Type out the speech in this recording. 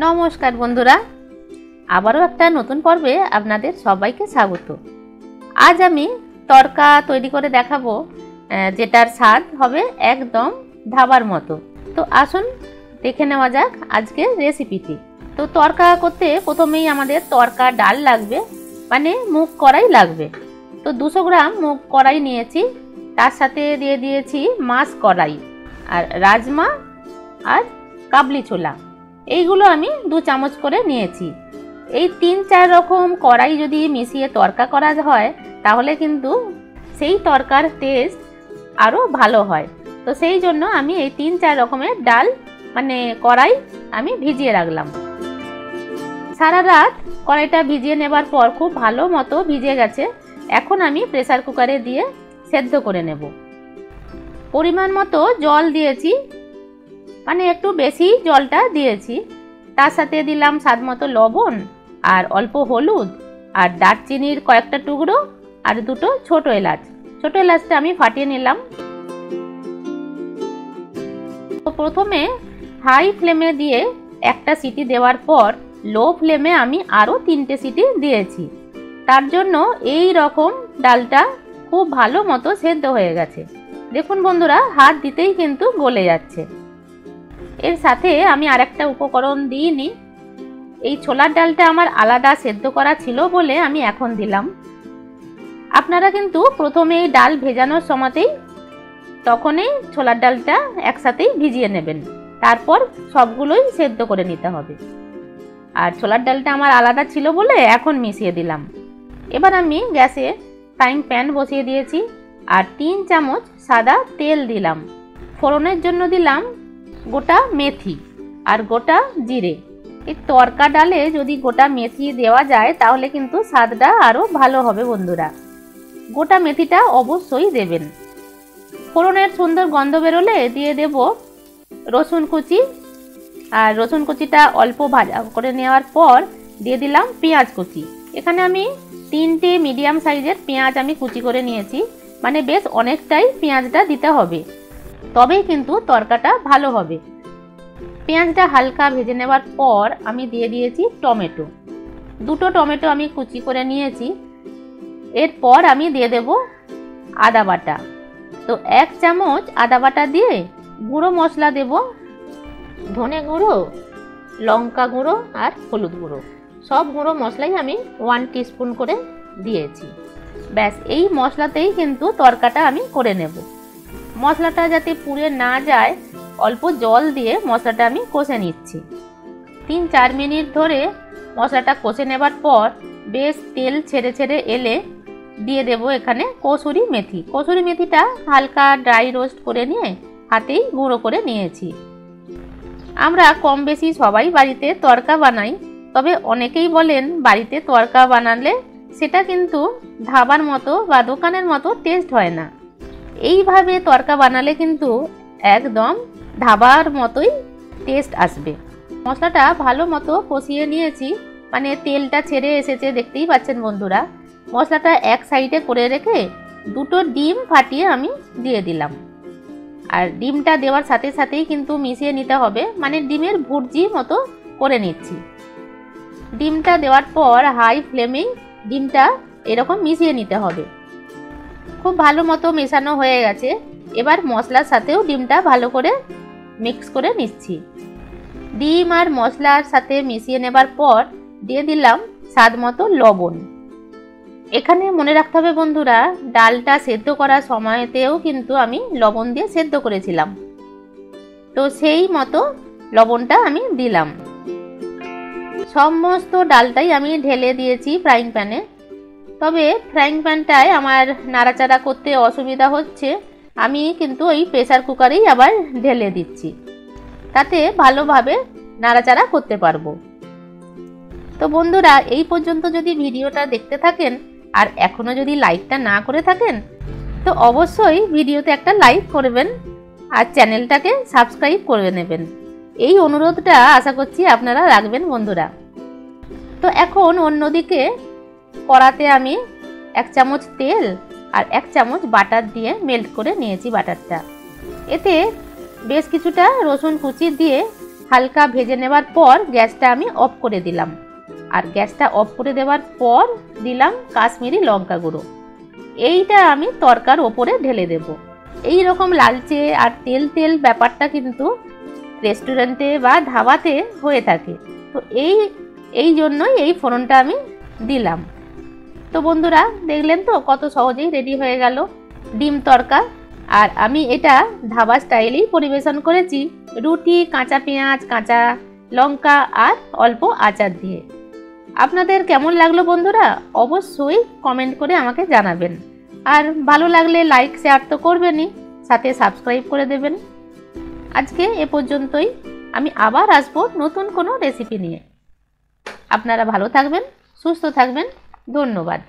নমস্কার বন্ধুরা, আবারও একটা নতুন পর্বে আপনাদের সবাইকে স্বাগত। আজ আমি তড়কা তৈরি করে দেখাবো, যেটার স্বাদ হবে একদম ধাবার মতো। তো আসুন দেখে নেওয়া যাক আজকের রেসিপিটি। তো তড়কা করতে প্রথমেই আমাদের তড়কা ডাল লাগবে, মানে মুগ কড়াই লাগবে। তো 200 গ্রাম মুগ কড়াই নিয়েছি, তার সাথে দিয়ে দিয়েছি মাছ কড়াই আর রাজমা আর কাবলি ছোলা, এইগুলো আমি 2 চামচ করে নিয়েছি। এই 3-4 রকম কড়াই যদি মিশিয়ে তড়কা করা হয় তাহলে কিন্তু সেই তড়কার টেস্ট আরও ভালো হয়। তো সেই জন্য আমি এই 3-4 রকমের ডাল মানে কড়াই আমি ভিজিয়ে রাখলাম। সারা রাত কড়াইটা ভিজিয়ে নেবার পর খুব ভালো মতো ভিজে গেছে। এখন আমি প্রেসার কুকারে দিয়ে সেদ্ধ করে নেব। পরিমাণ মতো জল দিয়েছি, মানে একটু বেশি জলটা দিয়েছি। তার সাথে দিলাম স্বাদ মতো লবণ আর অল্প হলুদ আর দারচিনির কয়েকটা টুকরো আর 2টো ছোট এলাচ। ছোট এলাচটা আমি ফাটিয়ে নিলাম। তো প্রথমে হাই ফ্লেমে দিয়ে একটা সিটি দেওয়ার পর লো ফ্লেমে আমি আরও 3টে সিটি দিয়েছি। তার জন্য এই রকম ডালটা খুব ভালো মতো সেদ্ধ হয়ে গেছে। দেখুন বন্ধুরা, হাত দিতেই কিন্তু গলে যাচ্ছে। এর সাথে আমি আরেকটা উপকরণ দিইনি। এই ছোলার ডালটা আমার আলাদা সেদ্ধ করা ছিল বলে আমি এখন দিলাম। আপনারা কিন্তু প্রথমে এই ডাল ভেজানোর সময়তেই তখনই ছোলার ডালটা একসাথেই ভিজিয়ে নেবেন, তারপর সবগুলোই সেদ্ধ করে নিতে হবে। আর ছোলার ডালটা আমার আলাদা ছিল বলে এখন মিশিয়ে দিলাম। এবার আমি গ্যাসে ফ্রাইং প্যান বসিয়ে দিয়েছি আর 3 চামচ সাদা তেল দিলাম। ফোড়নের জন্য দিলাম গোটা মেথি আর গোটা জিরে। এই তড়কা ডালে যদি গোটা মেথি দেওয়া যায় তাহলে কিন্তু স্বাদটা আরও ভালো হবে বন্ধুরা। গোটা মেথিটা অবশ্যই দেবেন। ফোড়নের সুন্দর গন্ধ বেরোলে দিয়ে দেব রসুন কুচি, আর রসুন কুচিটা অল্প ভাজা করে নেওয়ার পর দিয়ে দিলাম পেঁয়াজ কুচি। এখানে আমি 3টে মিডিয়াম সাইজের পেঁয়াজ আমি কুচি করে নিয়েছি, মানে বেশ অনেকটাই পেঁয়াজটা দিতে হবে, তবেই কিন্তু তড়কাটা ভালো হবে। পেঁয়াজটা হালকা ভেজে নেওয়ার পর আমি দিয়ে দিয়েছি টমেটো। 2টো টমেটো আমি কুচি করে নিয়েছি। এরপর আমি দিয়ে দেব আদা বাটা। তো 1 চামচ আদা বাটা দিয়ে গুঁড়ো মশলা দেব, ধনে গুঁড়ো, লঙ্কা গুঁড়ো আর হলুদ গুঁড়ো। সব গুঁড়ো মশলাই আমি 1 টিস্পুন করে দিয়েছি। ব্যাস এই মশলাতেই কিন্তু তড়কাটা আমি করে নেব। মশলাটা যাতে পুড়ে না যায় অল্প জল দিয়ে মশলাটা আমি কষে নিচ্ছি। 3-4 মিনিট ধরে মশলাটা কষে নেবার পর বেশ তেল ছেড়ে ছেড়ে এলে দিয়ে দেব এখানে কসুরি মেথি। কসুরি মেথিটা হালকা ড্রাই রোস্ট করে নিয়ে হাতেই গুঁড়ো করে নিয়েছি। আমরা কম বেশি সবাই বাড়িতে তড়কা বানাই, তবে অনেকেই বলেন বাড়িতে তড়কা বানালে সেটা কিন্তু ধাবার মতো বা দোকানের মতো টেস্ট হয় না। এইভাবে তড়কা বানালে কিন্তু একদম ধাবার মতোই টেস্ট আসবে। মশলাটা ভালো মতো কষিয়ে নিয়েছি, মানে তেলটা ছেড়ে এসেছে, দেখতেই পাচ্ছেন বন্ধুরা। মশলাটা এক সাইডে করে রেখে 2টো ডিম ফাটিয়ে আমি দিয়ে দিলাম। আর ডিমটা দেওয়ার সাথে সাথেই কিন্তু মিশিয়ে নিতে হবে, মানে ডিমের ভুর্জি মতো করে নিচ্ছি। ডিমটা দেওয়ার পর হাই ফ্লেমেই ডিমটা এরকম মিশিয়ে নিতে হবে। খুব ভালো মতো মেশানো হয়ে গেছে। এবার মশলার সাথেও ডিমটা ভালো করে মিক্স করে নিচ্ছি। ডিম আর মশলার সাথে মিশিয়ে নেবার পর দিয়ে দিলাম স্বাদ মতো লবণ। এখানে মনে রাখতে হবে বন্ধুরা, ডালটা সেদ্ধ করার সময়তেও কিন্তু আমি লবণ দিয়ে সেদ্ধ করেছিলাম। তো সেই মতো লবণটা আমি দিলাম। সমস্ত ডালটাই আমি ঢেলে দিয়েছি ফ্রাইং প্যানে। তবে ফ্রাইং প্যানটায় আমার নাড়াচাড়া করতে অসুবিধা হচ্ছে, আমি কিন্তু ওই প্রেসার কুকারেই আবার ঢেলে দিচ্ছি, তাতে ভালোভাবে নাড়াচাড়া করতে পারবো। তো বন্ধুরা, এই পর্যন্ত যদি ভিডিওটা দেখতে থাকেন আর এখনো যদি লাইকটা না করে থাকেন তো অবশ্যই ভিডিওতে একটা লাইক করবেন আর চ্যানেলটাকে সাবস্ক্রাইব করে নেবেন। এই অনুরোধটা আশা করছি আপনারা রাখবেন বন্ধুরা। তো এখন অন্যদিকে কড়াতে আমি 1 চামচ তেল আর 1 চামচ বাটার দিয়ে মেল্ট করে নিয়েছি বাটারটা। এতে বেশ কিছুটা রসুন কুচি দিয়ে হালকা ভেজে নেওয়ার পর গ্যাসটা আমি অফ করে দিলাম। আর গ্যাসটা অফ করে দেওয়ার পর দিলাম কাশ্মীরি লঙ্কা গুঁড়ো। এইটা আমি তরকার ওপরে ঢেলে দেব। এই রকম লালচে আর তেল তেল ব্যাপারটা কিন্তু রেস্টুরেন্টে বা ধাবাতে হয়ে থাকে। তো এই জন্যই এই ফোড়নটা আমি দিলাম। তো বন্ধুরা দেখলেন তো কত সহজেই রেডি হয়ে গেল ডিম তরকা। আর আমি এটা ধাবা স্টাইলেই পরিবেশন করেছি, রুটি, কাঁচা পেঁয়াজ, কাঁচা লঙ্কা আর অল্প আচার দিয়ে। আপনাদের কেমন লাগলো বন্ধুরা অবশ্যই কমেন্ট করে আমাকে জানাবেন। আর ভালো লাগলে লাইক শেয়ার তো করবেনই, সাথে সাবস্ক্রাইব করে দেবেন। আজকে এ পর্যন্তই। আমি আবার আসবো নতুন কোনো রেসিপি নিয়ে। আপনারা ভালো থাকবেন, সুস্থ থাকবেন। ধন্যবাদ।